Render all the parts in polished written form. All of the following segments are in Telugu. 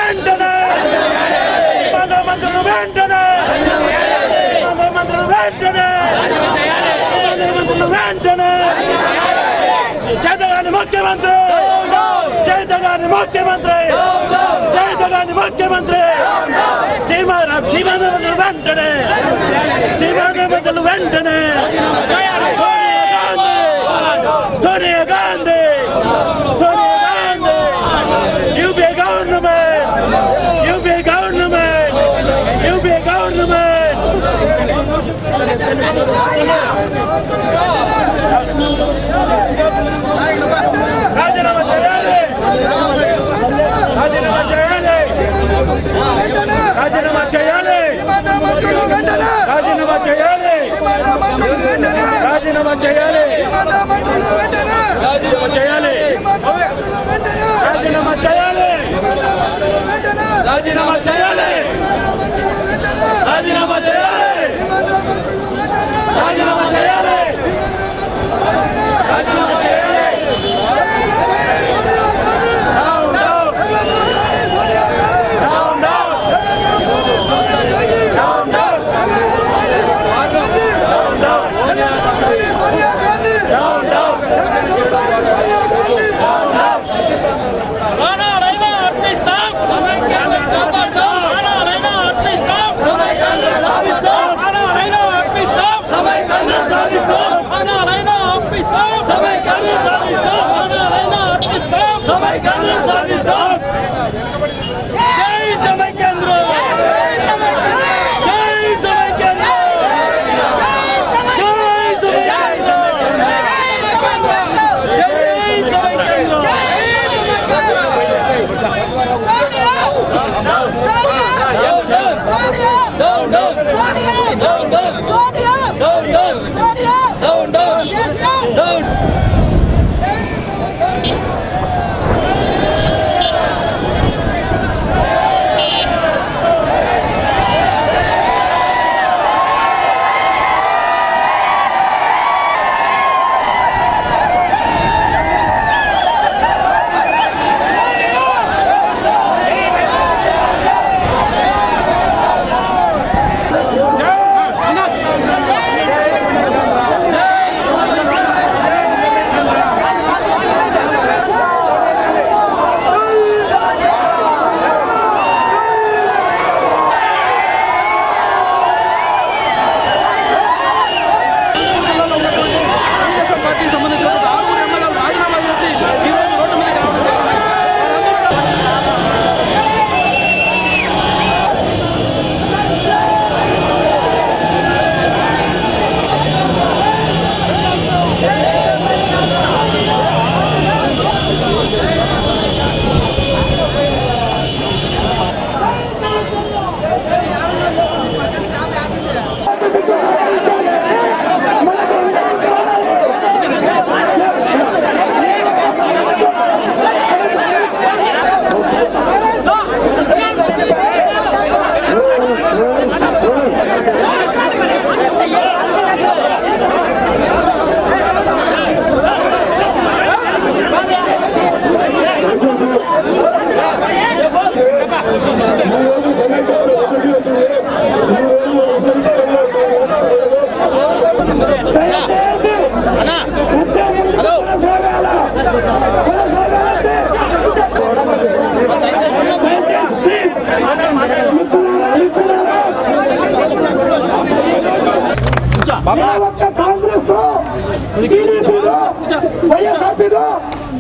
వెంటనే మంత్రులు వెంటనే మంత్రులు వెంటనే వెంటనే చేతగాని ముఖ్యమంత్రి చేతగాని ముఖ్యమంత్రి చేతగాని ముఖ్యమంత్రి సీమాంధ్రమంత్రులు వెంటనే సీమాంధ్రమంత్రులు వెంటనే సోనియా గాంధీ యూపీఏ గవర్నమెంట్ రాజీనామా చేయాలి రాజీనామా చేయాలి రాజీనామా చేయాలి రాజీనామా చేయాలి రాజీనామా చేయాలి రాజీనామా చేయాలి రాజీనామా చేయాలి రాజీనామా చేయాలి రాజీనామా చేయాలి రాజీనామా చేయాలి రాజీనామా చేయాలి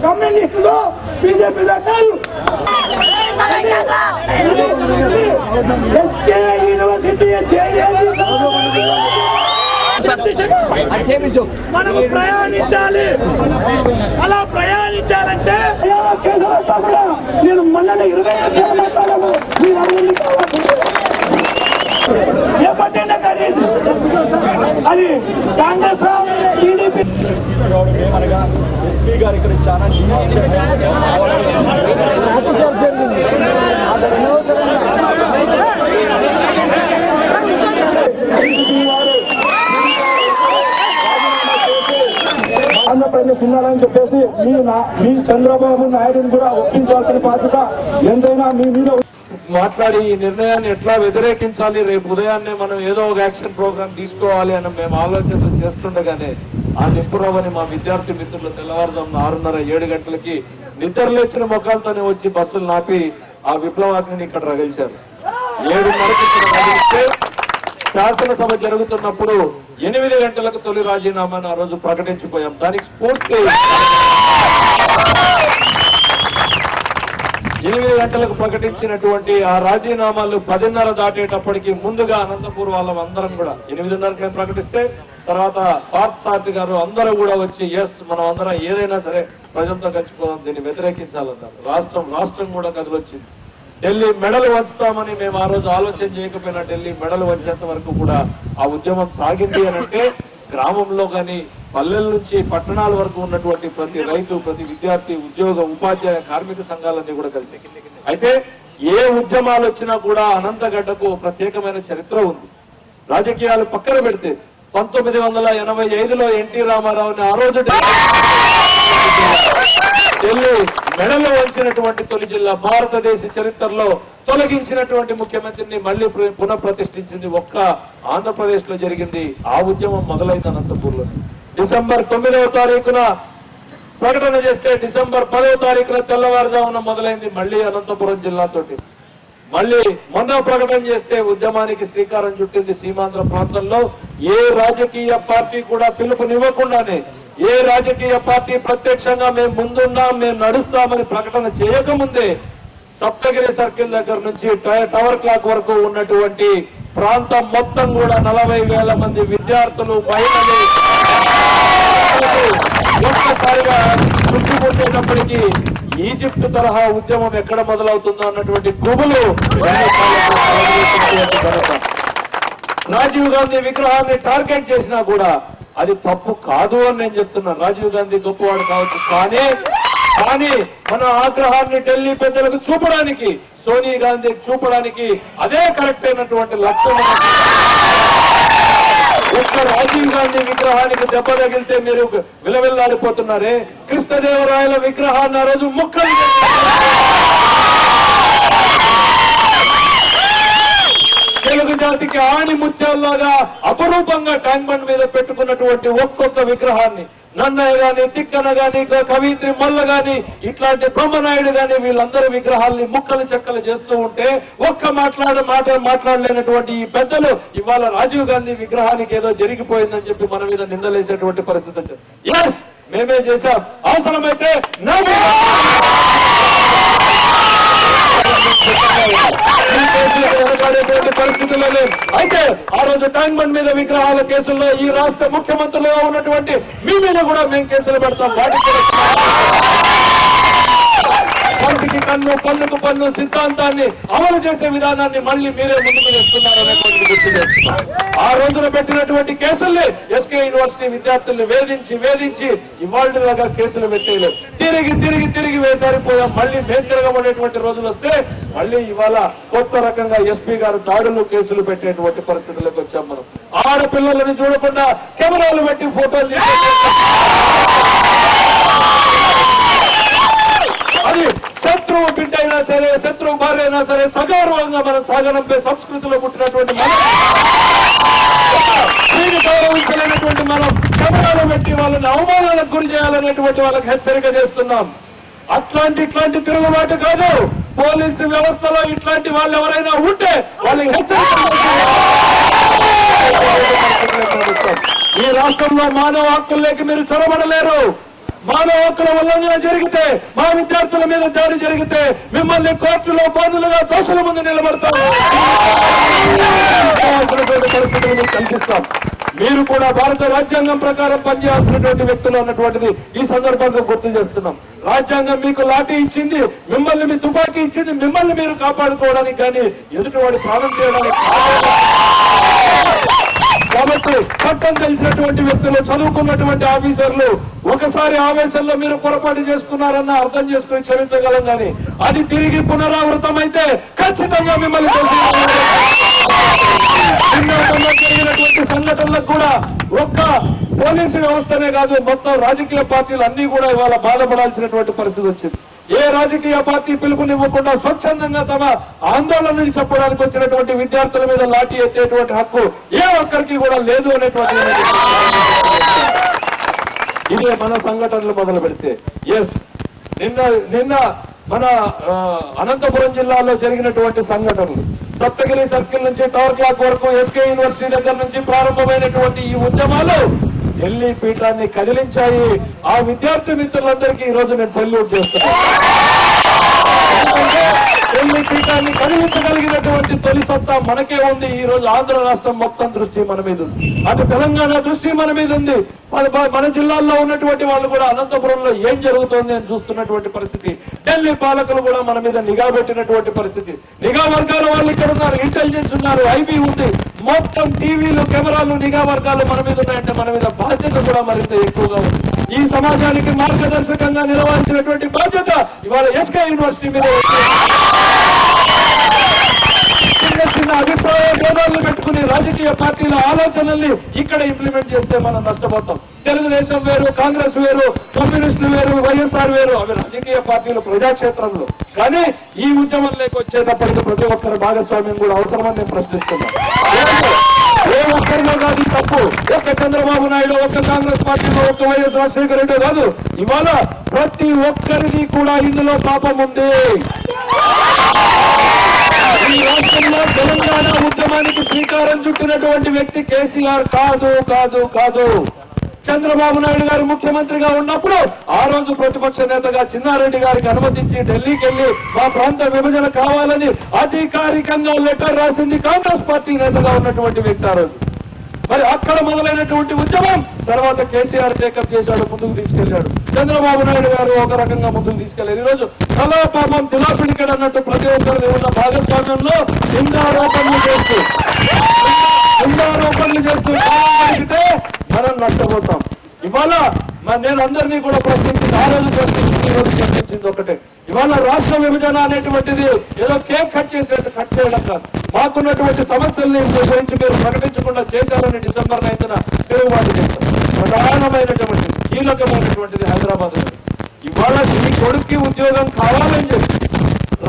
కమ్యూనిస్టులు బీజేపీలో కాదు యూనివర్సిటీ మనము ప్రయాణించాలి. అలా ప్రయాణించాలంటే నేను మొన్న 20 ఏ పార్టీ ఖరీదు అది కాంగ్రెస్ టీడీపీ ఎస్పీ గారు ఇక్కడ చాలా ఆంధ్రప్రదేశ్ ఉండాలని చెప్పేసి మీ చంద్రబాబు నాయుడుని కూడా ఒప్పించాల్సిన బాధ్యత ఎంతైనా మీ మీద మాట్లాడి ఈ నిర్ణయాన్ని ఎట్లా వ్యతిరేకించాలి, రేపు ఉదయాన్నే మనం ఏదో ఒక యాక్షన్ ప్రోగ్రామ్ తీసుకోవాలి అని మేము ఆలోచనలు చేస్తుండగానే ఆ నింపురావని మా విద్యార్థి మిత్రులు తెల్లవారుజామున 6:30, 7 గంటలకి నిద్రలేచిన ముఖాలతోనే వచ్చి బస్సులు నాపి ఆ విప్లవాగ్ని ఇక్కడ రగిల్చారు. 7:30కి రగిలిస్తే శాసనసభ జరుగుతున్నప్పుడు 8 గంటలకు తొలి రాజీనామాను ఆ రోజు ప్రకటించిపోయాం. దానికి స్ఫూర్తి 8 గంటలకు ప్రకటించినటువంటి ఆ రాజీనామాలు 10:30 దాటేటప్పటికి ముందుగా అనంతపూర్ వాళ్ళం అందరం కూడా 8:30కి ప్రకటిస్తే తర్వాత పార్థ్ సారథి గారు అందరూ కూడా వచ్చి మనం అందరం ఏదైనా సరే ప్రజలతో కలిసిపోదాం, దీన్ని వ్యతిరేకించాలన్నారు. రాష్ట్రం కూడా కదిలొచ్చింది. ఢిల్లీ మెడలు వంచుతామని మేము ఆ రోజు ఆలోచన చేయకపోయినా ఢిల్లీ మెడలు వంచేంత వరకు కూడా ఆ ఉద్యమం సాగింది అని అంటే గ్రామంలో కానీ పల్లెల నుంచి పట్టణాల వరకు ఉన్నటువంటి ప్రతి రైతు, ప్రతి విద్యార్థి, ఉద్యోగ, ఉపాధ్యాయ, కార్మిక సంఘాలన్నీ కూడా కలిసి. అయితే ఏ ఉద్యమాలు వచ్చినా కూడా అనంతగడ్డకు ప్రత్యేకమైన చరిత్ర ఉంది. రాజకీయాలు పక్కన పెడితే 1985లో ఎన్టీ రామారావుని ఆ రోజు ఢిల్లీ మెడలో వంచినటువంటి తొలి జిల్లా, భారతదేశ చరిత్రలో తొలగించినటువంటి ముఖ్యమంత్రిని మళ్ళీ పునఃప్రతిష్ఠించింది ఒక్క ఆంధ్రప్రదేశ్ లో జరిగింది. ఆ ఉద్యమం మొదలైంది అనంతపూర్లో. డిసెంబర్ 9వ తారీఖున ప్రకటన చేస్తే డిసెంబర్ 10వ తారీఖున తెల్లవారుజామున మొదలైంది మళ్ళీ అనంతపురం జిల్లాతోటి. మళ్ళీ మొన్న ప్రకటన చేస్తే ఉద్యమానికి శ్రీకారం చుట్టింది సీమాంధ్ర ప్రాంతంలో. ఏ రాజకీయ పార్టీ కూడా పిలుపునివ్వకుండానే, ఏ రాజకీయ పార్టీ ప్రత్యక్షంగా మేము ముందున్నాం, మేము నడుస్తామని ప్రకటన చేయకముందే సప్తగిరి సర్కిల్ దగ్గర నుంచి టవర్ క్లాక్ వరకు ఉన్నటువంటి ప్రాంతం మొత్తం కూడా 40,000 మంది విద్యార్థులు, మహిళలు ఒక్కసారిగా చుట్టుముట్టేటప్పటికీ ఈజిప్ట్ తరహా ఉద్యమం ఎక్కడ మొదలవుతుందో అన్నటువంటి గుబులు. రాజీవ్ గాంధీ విగ్రహాన్ని టార్గెట్ చేసినా కూడా అది తప్పు కాదు అని నేను చెప్తున్నాను. రాజీవ్ గాంధీ గొప్పవాడు కావచ్చు, కానీ మన ఆగ్రహాన్ని ఢిల్లీ పెద్దలకు చూపడానికి, సోనియా గాంధీకి చూపడానికి అదే కరెక్ట్ అయినటువంటి లక్ష్యం. ఒక్క రాజీవ్ గాంధీ విగ్రహానికి దెబ్బ తగిలితే మీరు విలవిల్లాడిపోతున్నారే. కృష్ణదేవరాయల విగ్రహాన్ని ఆ రోజు ముక్కలు తెలుగు జాతికి ఆణి ముత్యాల్లాగా అపరూపంగా ట్యాంక్ బండ్ మీద పెట్టుకున్నటువంటి ఒక్కొక్క విగ్రహాన్ని నన్నయ్య గాని, తిక్కన గాని, కవిత్రి మల్ల గాని, ఇట్లాంటి బ్రహ్మనాయుడు గాని వీళ్ళందరూ విగ్రహాల్ని ముక్కలు చెక్కలు చేస్తూ ఉంటే ఒక్క మాట్లాడలేనటువంటి ఈ పెద్దలు ఇవాళ రాజీవ్ గాంధీ విగ్రహానికి ఏదో జరిగిపోయిందని చెప్పి మన మీద నిందలేసేటువంటి పరిస్థితి వచ్చింది. ఎస్, మేమే చేశాం, అవసరమైతే పరిస్థితుల్లో అయితే ఆ రోజు ట్యాంక్ బండ్ మీద విగ్రహాల కేసుల్లో ఈ రాష్ట్ర ముఖ్యమంత్రులుగా ఉన్నటువంటి మీ మీద కూడా మేము కేసులు పెడతాం. వాటికి కంటికి కన్ను, పన్నుకు పన్ను సిద్ధాంతాన్ని అమలు చేసే విధానాన్ని మళ్ళీ మీరే ముందుకు తెస్తున్నారనేటువంటి గుర్తు చేస్తున్నారు. ఆ రోజున పెట్టినటువంటి కేసుల్ని ఎస్కే యూనివర్సిటీ విద్యార్థుల్ని వేధించి ఇవాళ కేసులు పెట్టేయలేదు. తిరిగి వేసారిపోయాం. మళ్ళీ మేము తిరగబడేటువంటి రోజులు వస్తే మళ్ళీ ఇవాళ కొత్త రకంగా ఎస్పీ గారు దాడులు, కేసులు పెట్టేటువంటి పరిస్థితులకు వచ్చాం. మనం ఆడపిల్లలను చూడకుండా కెమెరాలు పెట్టి ఫోటోలు అది శత్రువు బిడ్డ అయినా సరే, శత్రువు భార్య అయినా సరే సగౌరవంగా మనం సాగనంపే సంస్కృతిలో పుట్టినటువంటి మనం, దీన్ని గౌరవించలేనటువంటి మనం కెమెరాలు పెట్టి వాళ్ళని అవమానాలకు గురి చేయాలనేటువంటి వాళ్ళకి హెచ్చరిక చేస్తున్నాం. ఇట్లాంటి తిరుగుబాటు కాదు. పోలీసు వ్యవస్థలో ఇట్లాంటి వాళ్ళు ఎవరైనా ఉంటే వాళ్ళకి హెచ్చరిక. ఈ రాష్ట్రంలో మానవ హక్కుల్లోకి మీరు చొరబడలేరు. మానవ హక్కుల ఉల్లంఘన జరిగితే, మా విద్యార్థుల మీద దాడి జరిగితే మిమ్మల్ని కోర్టులో బాధ్యులుగా దోషుల ముందు నిలబడతాం. పరిస్థితులు కల్పిస్తాం. మీరు కూడా భారత రాజ్యాంగం ప్రకారం పనిచేయాల్సినటువంటి వ్యక్తులు అన్నటువంటిది ఈ సందర్భంగా గుర్తు చేస్తున్నాం. రాజ్యాంగం మీకు లాఠీ ఇచ్చింది, మిమ్మల్ని మీ తుపాకీ ఇచ్చింది మిమ్మల్ని మీరు కాపాడుకోవడానికి, కానీ ఎదుటివాడి ప్రాణం చేయడానికి. కాబట్టి చట్టం తెలిసినటువంటి వ్యక్తులు, చదువుకున్నటువంటి ఆఫీసర్లు ఒకసారి ఆవేశంలో మీరు పొరపాటు చేసుకున్నారన్న అర్థం చేసుకుని క్షమించగలం, కానీ అది తిరిగి పునరావృతం అయితే ఖచ్చితంగా మిమ్మల్ని జరిగినటువంటి సంఘటనలకు కూడా ఒక్క పోలీసు వ్యవస్థనే కాదు, మొత్తం రాజకీయ పార్టీలు అన్ని కూడా ఇవాళ బాధపడాల్సినటువంటి పరిస్థితి వచ్చింది. ఏ రాజకీయ పార్టీ పిలుపునివ్వకుండా స్వచ్ఛందంగా తమ ఆందోళనని చెప్పడానికి వచ్చినటువంటి విద్యార్థుల మీద లాఠీ ఎత్తేటువంటి హక్కు ఏ ఒక్కరికి కూడా లేదు అనేటువంటి ఇదే మన సంఘటనలు మొదలు పెడితే నిన్న మన అనంతపురం జిల్లాలో జరిగినటువంటి సంఘటనలు సప్తగిరి సర్కిల్ నుంచి టవర్ క్లాక్ వరకు ఎస్కే యూనివర్సిటీ దగ్గర నుంచి ప్రారంభమైనటువంటి ఈ ఉద్యమాలు ఢిల్లీ పీఠాన్ని కదిలించాయి. ఆ విద్యార్థి మిత్రులందరికీ ఈ రోజు నేను సెల్యూట్ చేస్తున్నాను. ఢిల్లీ పీఠాన్ని కదిలించగలిగినటువంటి తొలి సత్తా మనకే ఉంది. ఈ రోజు ఆంధ్ర రాష్ట్రం మొత్తం దృష్టి మన మీద ఉంది, అటు తెలంగాణ దృష్టి మన మీద ఉంది. మన జిల్లాల్లో ఉన్నటువంటి వాళ్ళు కూడా అనంతపురంలో ఏం జరుగుతోంది అని చూస్తున్నటువంటి పరిస్థితి. ఢిల్లీ పాలకులు కూడా మన మీద నిఘా పెట్టినటువంటి పరిస్థితి. నిఘా వర్గాల వాళ్ళు ఇక్కడ ఉన్నారు, ఇంటెలిజెన్స్ ఉన్నారు, ఐబీ ఉంది, మొత్తం టీవీలు కెమెరాలు నిఘా వర్గాలు మన మీద ఉన్నాయంటే మన మీద బాధ్యత కూడా మరింత ఎక్కువగా ఉంది. ఈ సమాజానికి మార్గదర్శకంగా నిలవాల్సినటువంటి బాధ్యత ఇవాళ ఎస్కే యూనివర్సిటీ మీద చిన్న అభిప్రాయ భేదాలు పెట్టుకుని రాజకీయ పార్టీల ఆలోచనల్ని ఇక్కడ ఇంప్లిమెంట్ చేస్తే మనం నష్టపోతాం. తెలుగుదేశం వేరు, కాంగ్రెస్ వేరు, కమ్యూనిస్టులు వేరు, వైఎస్ఆర్ వేరు, అవి రాజకీయ పార్టీలు ప్రజాక్షేత్రంలో. కానీ ఈ ఉద్యమంలోకి వచ్చేటప్పటికి ప్రతి ఒక్కరి భాగస్వామ్యం కూడా అవసరమని నేను ప్రశ్నిస్తున్నాను. ఏ ఒక్కరిలో కాదు తప్పు, ఒక్క చంద్రబాబు నాయుడు, ఒక్క కాంగ్రెస్ పార్టీలో, ఒక్క వైఎస్ రాజశేఖర రెడ్డి కాదు, ఇవాళ ప్రతి ఒక్కరిది కూడా ఇందులో పాపం ఉంది. ఈ రాష్ట్రంలో తెలంగాణ ఉద్యమానికి శ్రీకారం చుట్టినటువంటి వ్యక్తి కేసీఆర్ కాదు కాదు కాదు. చంద్రబాబు నాయుడు గారు ముఖ్యమంత్రిగా ఉన్నప్పుడు ఆ రోజు ప్రతిపక్ష నేతగా చిన్నారెడ్డి గారికి అనుమతించి ఢిల్లీకి వెళ్లి మా ప్రాంత విభజన కావాలని అధికారికంగా లెటర్ రాసింది కాంగ్రెస్ పార్టీ నేతగా ఉన్నటువంటి వ్యక్తి ఆ రోజు. మరి అక్కడ మొదలైనటువంటి ఉద్యమం తర్వాత కేసీఆర్ టేకప్ చేశాడు, ముందుకు తీసుకెళ్లాడు. చంద్రబాబు నాయుడు గారు ఒక రకంగా ముందుకు తీసుకెళ్లారు. ఈ రోజు కళాపాపం తిలాపిడికడ్ అన్నట్టు ప్రతి ఒక్కరిది ఉన్న భాగస్వామ్యంలో నిందారోపణలు చేస్తూ మనం నష్టపోతాం. ఇవాళ నేను అందరినీ కూడా ప్రశ్నించింది, ఆ రోజు ప్రశ్నించింది, ఈ రోజు ప్రశ్నించింది ఒకటే. ఇవాళ రాష్ట్ర విభజన అనేటువంటిది ఏదో కేక్ కట్ చేసినట్టు కట్ చేయడం కాదు. మాకున్నటువంటి సమస్యల్ని గురించి మీరు ప్రకటించకుండా చేశారని డిసెంబర్ 9న తిరుగుబాటు చేస్తారు. ప్రధానమైనటువంటి కీలకమైనటువంటిది హైదరాబాద్. ఇవాళ ఈ కొడుక్కి ఉద్యోగం కావాలని చెప్పి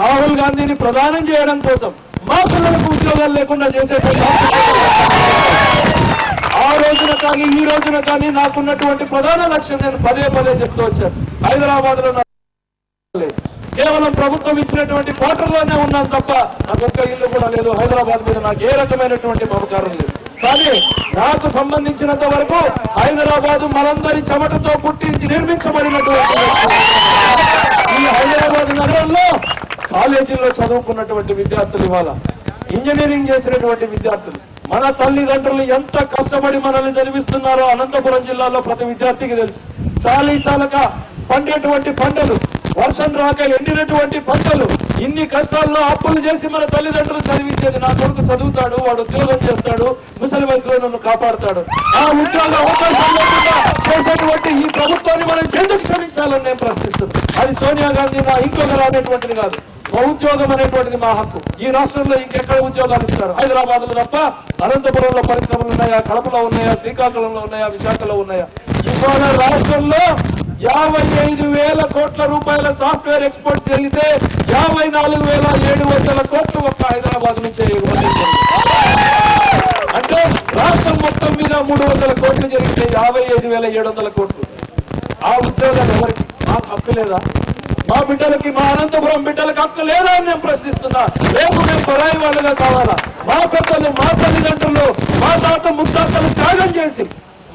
రాహుల్ గాంధీని ప్రదానం చేయడం కోసం మా పిల్లలకు ఉద్యోగాలు లేకుండా చేసేటువంటి ఆ రోజున కానీ ఈ రోజున కానీ నాకున్నటువంటి ప్రధాన లక్ష్యం నేను పదే పదే చెప్తూ వచ్చాను. హైదరాబాద్ లో కేవలం ప్రభుత్వం ఇచ్చినటువంటి క్వార్టర్లోనే ఉన్నాను తప్ప నాకు ఒక్క ఇల్లు కూడా లేదు. హైదరాబాద్ మీద నాకు ఏ రకమైనటువంటి మమకారం లేదు. కానీ నాకు సంబంధించినంత వరకు హైదరాబాద్ మనందరి చెమటతో పుట్టించి నిర్మించబడినటువంటి ఈ హైదరాబాద్ నగరంలో కాలేజీల్లో చదువుకున్నటువంటి విద్యార్థులు, ఇవాళ ఇంజనీరింగ్ చేసినటువంటి విద్యార్థులు, మన తల్లిదండ్రులు ఎంత కష్టపడి మనల్ని చదివిస్తున్నారో అనంతపురం జిల్లాలో ప్రతి విద్యార్థికి తెలుసు. చాలక పండేటువంటి పంటలు, వర్షం రాక ఎండినటువంటి పంటలు, ఇన్ని కష్టాల్లో అప్పులు చేసి మన తల్లిదండ్రులు చదివించేది. నా కొడుకు చదువుతాడు, వాడు ఉద్యోగం చేస్తాడు, ముసలి వయసులో నన్ను కాపాడుతాడు. ఆ ఉద్యోగ అవకాశం లేకుండా చేసేటువంటి ఈ ప్రభుత్వాన్ని మనం ఎందుకు క్షమించాలని నేను ప్రశ్నిస్తున్నాను. అది సోనియా గాంధీ నా ఇంకొకరు అనేటువంటిది కాదు. మా ఉద్యోగం అనేటువంటిది మా హక్కు. ఈ రాష్ట్రంలో ఇంకెక్కడ ఉద్యోగాలు ఇస్తారు? హైదరాబాద్ లో తప్ప. అనంతపురంలో పరిశ్రమలు ఉన్నాయా? కడపలో ఉన్నాయా? శ్రీకాకుళంలో ఉన్నాయా? విశాఖలో ఉన్నాయా? ఇవాళ రాష్ట్రంలో 55,000 కోట్ల రూపాయల సాఫ్ట్వేర్ ఎక్స్పోర్ట్స్ జరిగితే 54,700 కోట్లు ఒక్క హైదరాబాద్ నుంచే అంటే రాష్ట్రం మొత్తం మీద 300 కోట్లు జరిగితే 55,700 కోట్లు. ఆ ఉద్యోగాలు ఎవరికి? మాకు హక్కు లేదా? మా బిడ్డలకి, మా అనంతపురం బిడ్డలకు హక్కు లేదా అని నేను ప్రశ్నిస్తున్నా. రేపు మేము పరాయి వాళ్ళగా కావాలా? మా పెద్దలు, మా తల్లిదండ్రులు, మా తాత ముత్తాతలు త్యాగం చేసి,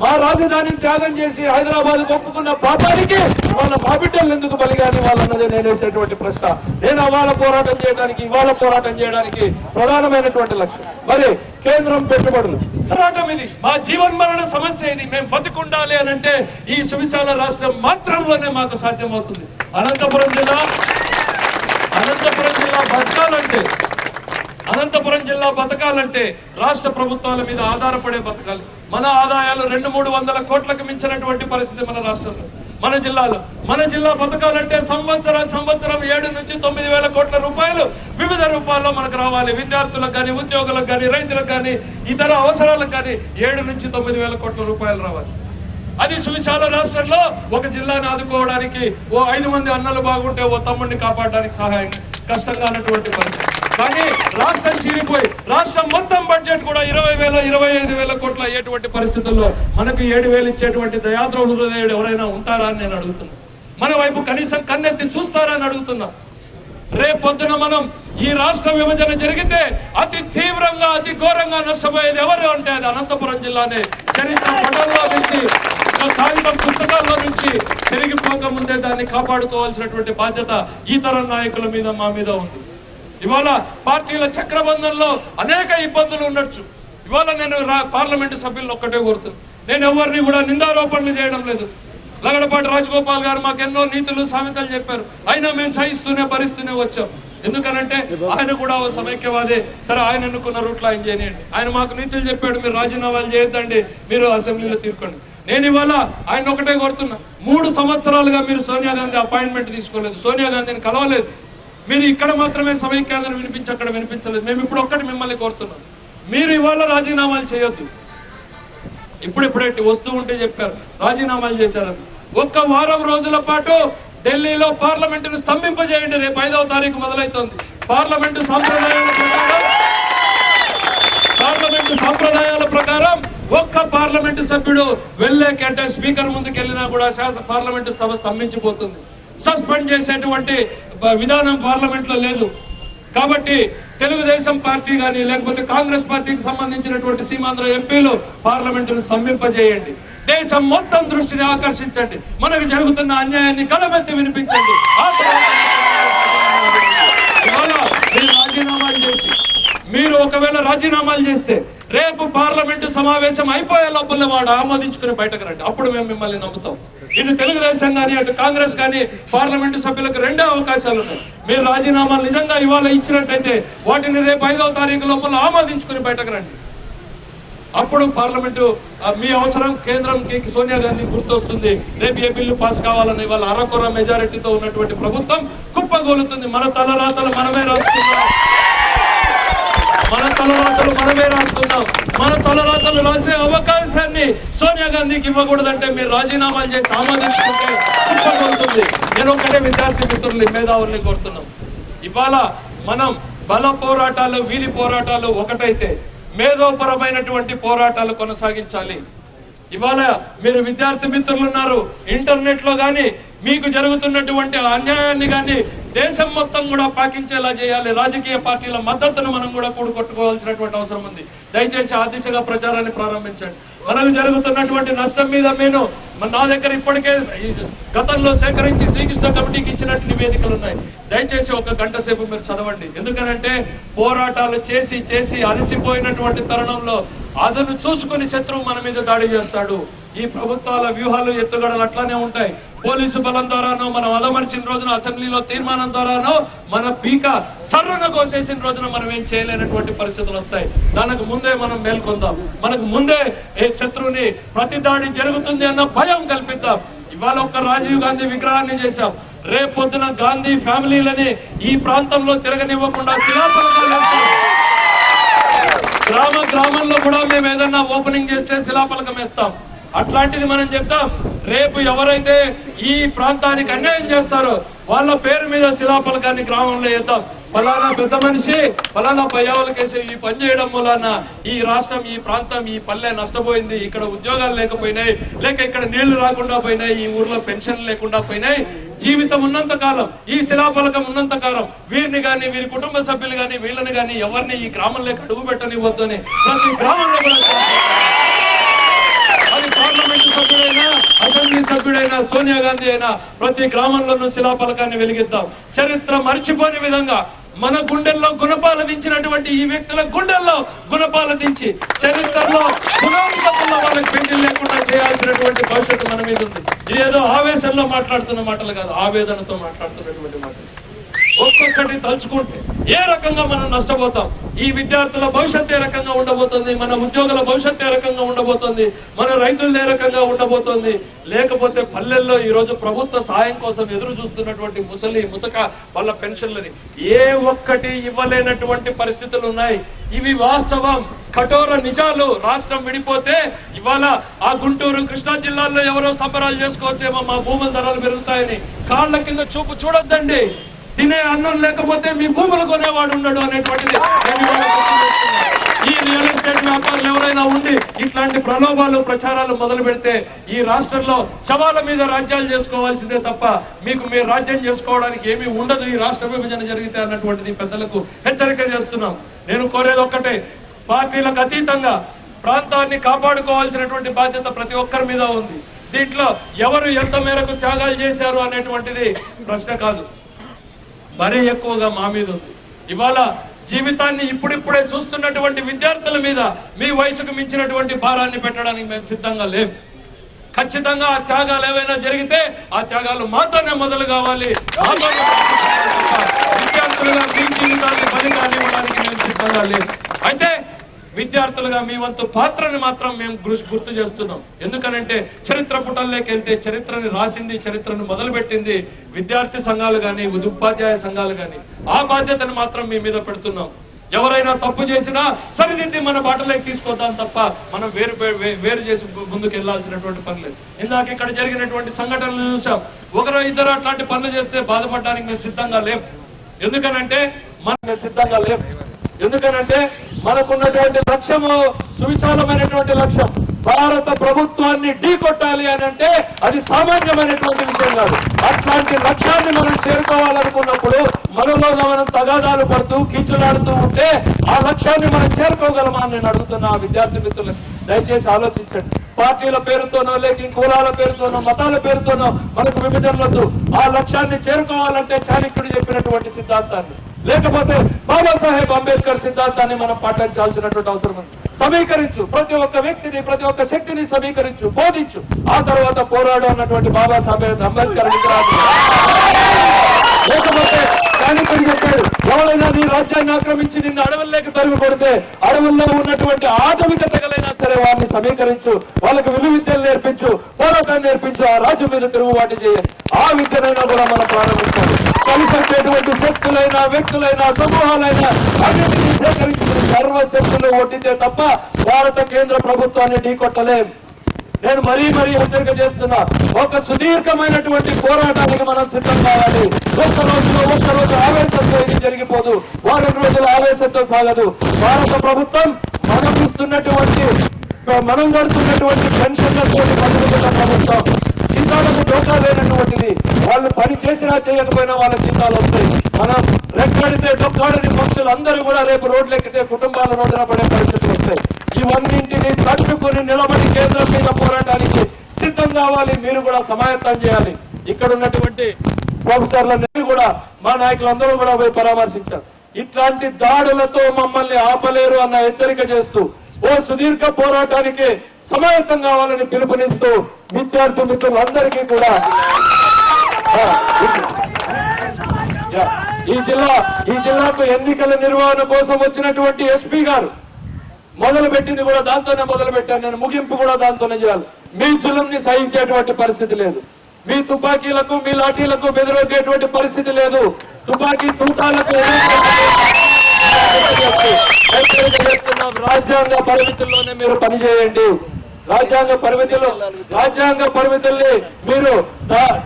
మా రాజధానిని త్యాగం చేసి హైదరాబాద్ ఒప్పుకున్న పాపానికి వాళ్ళ మా బిడ్డలు ఎందుకు బలిగాని వాళ్ళన్నదే నేను వేసేటువంటి ప్రశ్న. నేను ఇవాళ పోరాటం చేయడానికి ప్రధానమైనటువంటి లక్ష్యం. మరి కేంద్రం పెట్టుబడులు పోరాటం ఇది. మా జీవన్మరణ సమస్య ఇది. మేము బతుకుండాలి అని అంటే ఈ సువిశాల రాష్ట్రం మాత్రంలోనే మాకు సాధ్యమవుతుంది. అనంతపురం జిల్లా బతకాలంటే రాష్ట్ర ప్రభుత్వాల మీద ఆధారపడే బతకాలి. మన ఆదాయాలు 200-300 కోట్లకు మించినటువంటి పరిస్థితి మన రాష్ట్రంలో, మన జిల్లాలో. మన జిల్లా బతకాలంటే సంవత్సరం 7 నుంచి 9 వేల కోట్ల రూపాయలు వివిధ రూపాల్లో మనకు రావాలి. విద్యార్థులకు కానీ, ఉద్యోగులకు కానీ, రైతులకు కానీ, ఇతర అవసరాలకు కానీ 7 నుంచి 9 వేల కోట్ల రూపాయలు రావాలి. అది సువిశాల రాష్ట్రంలో ఒక జిల్లాని ఆదుకోవడానికి ఓ 5 మంది అన్నలు బాగుంటే ఓ తమ్ముడిని కాపాడడానికి సహాయం కష్టంగా ఉన్నటువంటి పరిస్థితి. కానీ రాష్ట్రం చీలిపోయి రాష్ట్రం మొత్తం బడ్జెట్ కూడా 20,000 25,000 కోట్లు అయ్యేటువంటి పరిస్థితుల్లో మనకు 7,000 ఇచ్చేటువంటి దయాద్రోహ హృదయుడు ఎవరైనా ఉంటారా అని నేను అడుగుతున్నా. మన వైపు కనీసం కన్నెత్తి చూస్తారా అని అడుగుతున్నా. రేపొద్దున మనం ఈ రాష్ట్ర విభజన జరిగితే అతి తీవ్రంగా అతి ఘోరంగా నష్టపోయేది ఎవరు అంటే అది అనంతపురం జిల్లానే. చరిత్ర పటంలో నుంచి కాగితం పుస్తకాల్లో నుంచి పెరిగిపోక ముందే దాన్ని కాపాడుకోవాల్సినటువంటి బాధ్యత ఈ తరం నాయకుల మీద మా మీద ఉంది. ఇవాళ పార్టీల చక్రబంధంలో అనేక ఇబ్బందులు ఉండొచ్చు. ఇవాళ నేను పార్లమెంటు సభ్యులను ఒక్కటే కోరుతున్నాను, నేను ఎవరిని కూడా నిందారోపణలు చేయడం లేదు. లగడపాటి రాజగోపాల్ గారు మాకు ఎన్నో నీతులు సామెతలు చెప్పారు, అయినా మేము సహిస్తూనే భరిస్తూనే వచ్చాం. ఎందుకనంటే ఆయన కూడా ఓ సమైక్యవాదే. సరే, ఆయన ఎన్నుకున్న రూట్లో ఆయన చేయనియండి. ఆయన మాకు నీతులు చెప్పాడు, మీరు రాజీనామాలు చేయొద్దండి, మీరు అసెంబ్లీలో తీర్కోండి. నేను ఇవాళ ఆయన ఒకటే కోరుతున్నా, 3 సంవత్సరాలుగా మీరు సోనియా గాంధీ అపాయింట్మెంట్ తీసుకోలేదు, సోనియా గాంధీని కలవలేదు. మీరు ఇక్కడ మాత్రమే సమైక్యాన్ని వినిపించి అక్కడ వినిపించలేదు. మేము ఇప్పుడు ఒక్కటి మిమ్మల్ని కోరుతున్నాం, మీరు ఇవాళ రాజీనామాలు చేయొద్దు. ఇప్పుడే వస్తూ ఉంటే చెప్పారు రాజీనామాలు చేశారని. 1 వారం రోజుల పాటు ఢిల్లీలో పార్లమెంటును స్తంభింపజేయండి. రేపు 5వ తారీఖు మొదలవుతోంది. పార్లమెంటు సాంప్రదాయాల ప్రకారం ఒక్క పార్లమెంటు సభ్యుడు వెళ్ళేకంటే స్పీకర్ ముందుకు వెళ్ళినా కూడా పార్లమెంటు సభ స్తంభించిపోతుంది. సస్పెండ్ చేసేటువంటి విధానం పార్లమెంట్ లో లేదు. కాబట్టి తెలుగుదేశం పార్టీ కానీ లేకపోతే కాంగ్రెస్ పార్టీకి సంబంధించినటువంటి సీమాంధ్ర ఎంపీలు పార్లమెంటును స్తంభింపజేయండి. దేశం మొత్తం దృష్టిని ఆకర్షించండి. మనకు జరుగుతున్న అన్యాయాన్ని కలమెత్తి వినిపించండి. మీరు ఒకవేళ రాజీనామాలు చేస్తే రేపు పార్లమెంటు సమావేశం అయిపోయే లోపల వాడు ఆమోదించుకుని బయటకు రండి. అప్పుడు మేము మిమ్మల్ని నమ్ముతాం. ఇటు తెలుగుదేశం కానీ అటు కాంగ్రెస్ కానీ పార్లమెంటు సభ్యులకు 2 అవకాశాలు ఉన్నాయి. మీరు రాజీనామాలు నిజంగా ఇవాళ ఇచ్చినట్టయితే వాటిని రేపు 5వ తారీఖు లోపల ఆమోదించుకుని బయటకు రండి. అప్పుడు పార్లమెంటు మీ అవసరం కేంద్రంకి సోనియా గాంధీ గుర్తొస్తుంది. రేపు ఏ బిల్లు పాస్ కావాలని ఇవాళ అరకొర మెజారిటీతో ఉన్నటువంటి ప్రభుత్వం కుప్పగోలుతుంది. మన తలరాతలు మనమే రాసుకున్నాం. మన తలరాతలు రాసే అవకాశాన్ని సోనియా గాంధీకి ఇవ్వకూడదంటే మీరు రాజీనామాలు చేసి ఆమోదించుకుంటే కుప్పగోలుతుంది. నేను ఒకటే విద్యార్థి మిత్రుల్ని మేధావుల్ని కోరుతున్నాం, ఇవాళ మనం బల పోరాటాలు వీధి పోరాటాలు ఒకటైతే మేధోపరమైనటువంటి పోరాటాలు కొనసాగించాలి. ఇవాళ మీరు విద్యార్థి మిత్రులు ఉన్నారు, ఇంటర్నెట్ లో కానీ మీకు జరుగుతున్నటువంటి అన్యాయాన్ని కానీ దేశం మొత్తం కూడా పాకించేలా చేయాలి. రాజకీయ పార్టీల మద్దతును మనం కూడా కూడగొట్టుకోవాల్సినటువంటి అవసరం ఉంది. దయచేసి ఆ దిశగా ప్రచారాన్ని ప్రారంభించండి. మనకు జరుగుతున్నటువంటి నష్టం మీద నా దగ్గర ఇప్పటికే గతంలో సేకరించి శ్రీకృష్ణ కమిటీకి ఇచ్చినట్టు నివేదికలు ఉన్నాయి. దయచేసి 1 గంట సేపు మీరు చదవండి. ఎందుకనంటే పోరాటాలు చేసి చేసి అలసిపోయినటువంటి తరుణంలో అదను చూసుకుని శత్రువు మన మీద దాడి చేస్తాడు. ఈ ప్రభుత్వాల వ్యూహాలు ఎత్తుగడలు అట్లానే ఉంటాయి. పోలీసు బలం ద్వారానో మనం అదమర్చిన రోజున అసెంబ్లీలో తీర్మానం ద్వారానో మన పీక సర్రున కోసేసిన రోజున మనం ఏం చేయలేనటువంటి పరిస్థితులు వస్తాయి. దానికి ముందే మనం మేల్కొందాం. మనకు ముందే ఏ శత్రువుని ప్రతి దాడి జరుగుతుంది అన్న భయం కల్పిద్దాం. ఇవాళ ఒక్క రాజీవ్ గాంధీ విగ్రహాన్ని చేశాం. రేపొద్దున గాంధీ ఫ్యామిలీలని ఈ ప్రాంతంలో తిరగనివ్వకుండా శిలాఫలకాలు వేస్తాం. గ్రామంలో కూడా మేము ఏదన్నా ఓపెనింగ్ చేస్తే శిలాఫలకం వేస్తాం. అట్లాంటిది మనం చెప్తాం. రేపు ఎవరైతే ఈ ప్రాంతానికి అన్యాయం చేస్తారో వాళ్ళ పేరు మీద శిలాఫలకాన్ని గ్రామంలో వేద్దాం. ఫలానా పెద్ద మనిషి ఫలానా పయ్యావులకేసి ఈ పని చేయడం వలన ఈ రాష్ట్రం ఈ ప్రాంతం ఈ పల్లె నష్టపోయింది, ఇక్కడ ఉద్యోగాలు లేకపోయినాయి, లేక ఇక్కడ నీళ్లు రాకుండా పోయినాయి, ఈ ఊర్లో పెన్షన్ లేకుండా పోయినాయి. జీవితం ఉన్నంత కాలం ఈ శిలాఫలకం ఉన్నంత కాలం వీరిని గాని వీరి కుటుంబ సభ్యులు గాని వీళ్ళని గాని ఎవరిని ఈ గ్రామంలోకి అడుగు పెట్టనివ్వద్దు అని ప్రతి గ్రామంలో కూడా అది పార్లమెంటు సభ్యుడైనా అసెంబ్లీ సభ్యుడైనా సోనియా గాంధీ అయినా ప్రతి గ్రామంలోనూ శిలాఫలకాన్ని వెలిగిద్దాం. చరిత్ర మర్చిపోని విధంగా మన గుండెల్లో గుణపాలదించినటువంటి ఈ వ్యక్తుల గుండెల్లో గుణపాలదించి చరిత్రలో గుణాధిపతుల్లో వాళ్ళకి పెండి లేకుండా చేయాల్సినటువంటి భవిష్యత్తు మన మీద ఉంది. ఇదేదో ఆవేశంలో మాట్లాడుతున్న మాటలు కాదు, ఆవేదనతో మాట్లాడుతున్నటువంటి మాటలు. ఒక్కొక్కటి తలుచుకుంటే ఏ రకంగా మనం నష్టపోతాం. ఈ విద్యార్థుల భవిష్యత్తు ఏ రకంగా ఉండబోతుంది, మన ఉద్యోగుల భవిష్యత్తు ఏ రకంగా ఉండబోతుంది, మన రైతులు ఏ రకంగా ఉండబోతుంది. లేకపోతే పల్లెల్లో ఈ రోజు ప్రభుత్వ సాయం కోసం ఎదురు చూస్తున్నటువంటి ముతక వాళ్ళ పెన్షన్లని ఏ ఒక్కటి ఇవ్వలేనటువంటి పరిస్థితులు ఉన్నాయి. ఇవి వాస్తవం, కఠోర నిజాలు. రాష్ట్రం విడిపోతే ఇవాళ ఆ గుంటూరు కృష్ణా జిల్లాల్లో ఎవరో సంబరాలు చేసుకోవచ్చేమో మా భూముల ధరలు పెరుగుతాయని. కాళ్ళ కింద చూపు చూడొద్దండి. తినే అన్నం లేకపోతే మీ భూములు కొనేవాడు ఉండడు అనేటువంటిది ఈ రియల్ ఎస్టేట్ వ్యాపారులు ఎవరైనా ఉండి ఇట్లాంటి ప్రలోభాలు ప్రచారాలు మొదలు పెడితే ఈ రాష్ట్రంలో శవాల మీద రాజ్యాలు చేసుకోవాల్సిందే తప్ప మీకు మీరు రాజ్యం చేసుకోవడానికి ఏమీ ఉండదు ఈ రాష్ట్ర విభజన జరిగితే అన్నటువంటిది పెద్దలకు హెచ్చరిక చేస్తున్నాం. నేను కోరేది ఒక్కటే, పార్టీలకు అతీతంగా ప్రాంతాన్ని కాపాడుకోవాల్సినటువంటి బాధ్యత ప్రతి ఒక్కరి మీద ఉంది. దీంట్లో ఎవరు ఎంత మేరకు త్యాగాలు చేశారు అనేటువంటిది ప్రశ్న కాదు, మరీ ఎక్కువగా మా మీద ఉంది. ఇవాళ జీవితాన్ని ఇప్పుడిప్పుడే చూస్తున్నటువంటి విద్యార్థుల మీద మీ వయసుకు మించినటువంటి భారాన్ని పెట్టడానికి మేము సిద్ధంగా లేం. ఖచ్చితంగా ఆ త్యాగాలు ఏవైనా జరిగితే ఆ త్యాగాలు మాతోనే మొదలు కావాలి. విద్యార్థులుగా మీ జీవితాన్ని బలిదాన్ని ఇవ్వడానికి మేము సిద్ధంగా లేం. అయితే విద్యార్థులుగా మీ వంతు పాత్రని మాత్రం మేము గుర్తు చేస్తున్నాం. ఎందుకనంటే చరిత్ర పుటల్లోకి వెళ్తే చరిత్రని రాసింది, చరిత్రను మొదలుపెట్టింది విద్యార్థి సంఘాలు కానీ ఉపాధ్యాయ సంఘాలు కానీ. ఆ బాధ్యతను మాత్రం మీ మీద పెడుతున్నాం. ఎవరైనా తప్పు చేసినా సరిదిద్ది మన బాటలోకి తీసుకొద్దాం తప్ప మనం వేరు చేసి ముందుకు వెళ్లాల్సినటువంటి పని లేదు. ఇందాక ఇక్కడ జరిగినటువంటి సంఘటనలు చూసాం. ఒకరో ఇద్దరు అట్లాంటి పనులు చేస్తే బాధపడడానికి మేము సిద్ధంగా లేం. ఎందుకనంటే మనకున్నటువంటి లక్ష్యము సువిశాలమైనటువంటి లక్ష్యం. భారత ప్రభుత్వాన్ని ఢీ కొట్టాలి అని అంటే అది సామాన్యమైనటువంటి విషయం కాదు. అట్లాంటి లక్ష్యాన్ని మనం చేరుకోవాలనుకున్నప్పుడు మనలో మనం తగాదాలు పడుతూ కీచులాడుతూ ఉంటే ఆ లక్ష్యాన్ని మనం చేరుకోగలమా అని నేను అడుగుతున్నా ఆ విద్యార్థి మిత్రులకు. దయచేసి ఆలోచించండి. పార్టీల పేరుతోనో లేక కులాల పేరుతోనో మతాల పేరుతోనో మనకు విభజనలతో ఆ లక్ష్యాన్ని చేరుకోవాలంటే చాణక్యుడు చెప్పినటువంటి సిద్ధాంతాన్ని లేకపోతే బాబాసాహెబ్ అంబేద్కర్ సిద్ధాంతాన్ని మనం పాటించాల్సినటువంటి అవసరం ఉంది. సమీకరించు, ప్రతి ఒక్క వ్యక్తిని ప్రతి ఒక్క శక్తిని సమీకరించు, బోధించు. ఆ తర్వాత పోరాడు అన్నటువంటి బాబాసాహెబ్ అంబేద్కర్ లేకపోతే చాణక్యుడు చెప్పాడు, ఎవరైనా నీ రాజ్యాన్ని ఆక్రమించి నిన్ను అడవుల్లోకి తరిమి కొడితే అడవుల్లో ఉన్నటువంటి ఆటవిక తెగలైనా సరే వారిని సమీకరించు, వాళ్ళకి విలువిద్యలు నేర్పించు, పోరాటాన్ని నేర్పించు, ఆ రాజ్యం మీద తిరుగుబాటు చేయాలి. ఆ విద్యనైనా కూడా మనం ప్రారంభించాలి. కలిసొచ్చేటువంటి శక్తులైనా వ్యక్తులైనా సమూహాలైనా అన్నింటినీ సేకరించిన సర్వశక్తులు ఒడ్డితే తప్ప భారత కేంద్ర ప్రభుత్వాన్ని ఢీకొట్టలేం. నేను మరీ హెచ్చరిక చేస్తున్నా. ఒక సుదీర్ఘమైనటువంటి పోరాటానికి మనం సిద్ధం కావాలి. ఒక్కరోజు ఆవేశంతో ఇది జరిగిపోదు, వారం రోజుల ఆవేశంతో సాగదు. భారత ప్రభుత్వం మనం గడుతున్నటువంటి పెన్షన్లతో బతుకుతున్న ప్రభుత్వం. జీతాలకు దోషా లేనటువంటిది. వాళ్ళు పని చేసినా చేయకపోయినా వాళ్ళ జీతాలు వస్తాయి. మనం రెక్కడితే డొక్కాడని పక్షులు అందరూ కూడా రేపు రోడ్లెక్కితే కుటుంబాల రోడ్డున పడే పరిస్థితులు వస్తాయి. ఇవన్నింటినీ తట్టుకుని నిలబడి కేంద్రం మీద పోరాటానికి సిద్ధం కావాలి. మీరు కూడా సమాయత్తం చేయాలి. ఇక్కడ ఉన్నటువంటి ప్రొఫెసర్లన్నీ కూడా మా నాయకులందరూ కూడా పోయి పరామర్శించారు. ఇట్లాంటి దాడులతో మమ్మల్ని ఆపలేరు అన్న హెచ్చరిక చేస్తూ ఓ సుదీర్ఘ పోరాటానికి సమాయత్తం కావాలని పిలుపునిస్తూ విద్యార్థి మిత్రులందరికీ కూడా ఈ జిల్లాకు ఎన్నికల నిర్వహణ కోసం వచ్చినటువంటి ఎస్పీ గారు మొదలు పెట్టింది కూడా దాంతోనే మొదలు పెట్టాను. నేను ముగింపు కూడా దాంతోనే చేయాలి. మీ జులుంని సహించేటువంటి పరిస్థితి లేదు. మీ తుపాకీలకు మీ లాఠీలకు బెదిరొక్కేటువంటి పరిస్థితి లేదు. తుపాకీ తూటాలకు రాజ్యాంగ పరిమితుల్లోనే మీరు పనిచేయండి. రాజ్యాంగ పరిమితుల్ని మీరు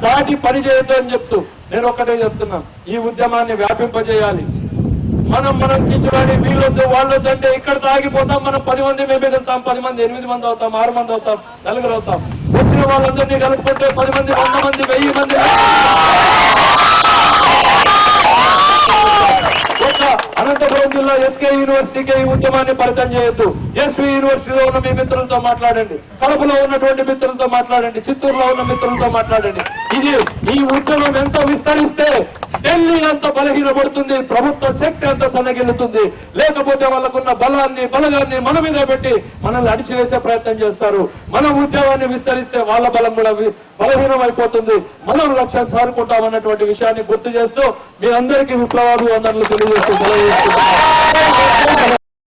దాటి పని చేయొద్దు అని చెప్తూ నేను ఒక్కటే చెప్తున్నా, ఈ ఉద్యమాన్ని వ్యాపింపజేయాలి. మనం కించడానికి వీళ్ళొద్దు వాళ్ళొద్దు అంటే ఇక్కడ తాగిపోతాం. మనం 10 మంది మేము ఎదుగుతాం, 10 మంది 8 మంది అవుతాం, 6 మంది అవుతాం, 4 అవుతాం. వచ్చిన వాళ్ళందరినీ కలుపుకుంటే 10 మంది 100 మంది 1000 మంది అనంతపురం జిల్లా ఎస్కే యూనివర్సిటీకి ఈ ఉద్యమాన్ని పరితం చేయొద్దు. ఎస్వి యూనివర్సిటీలో ఉన్న మీ మిత్రులతో మాట్లాడండి, కడపలో ఉన్నటువంటి మిత్రులతో మాట్లాడండి, చిత్తూరులో ఉన్న మిత్రులతో మాట్లాడండి. ఈ ఉద్యమం ఎంత విస్తరిస్తే ఢిల్లీ అంత బలహీనపడుతుంది, ప్రభుత్వ శక్తి అంత సన్నగిల్లుతుంది. లేకపోతే వాళ్ళకున్న బలగాన్ని మన మీద పెట్టి మనల్ని అణిచివేసే ప్రయత్నం చేస్తారు. మన ఉద్యమాన్ని విస్తరిస్తే వాళ్ళ బలం కూడా బలహీనం అయిపోతుంది. మనం లక్ష్యం సారుకుంటామన్నటువంటి విషయాన్ని గుర్తు చేస్తూ మీ అందరికీ విప్లవాభివందనలు తెలియజేస్తూ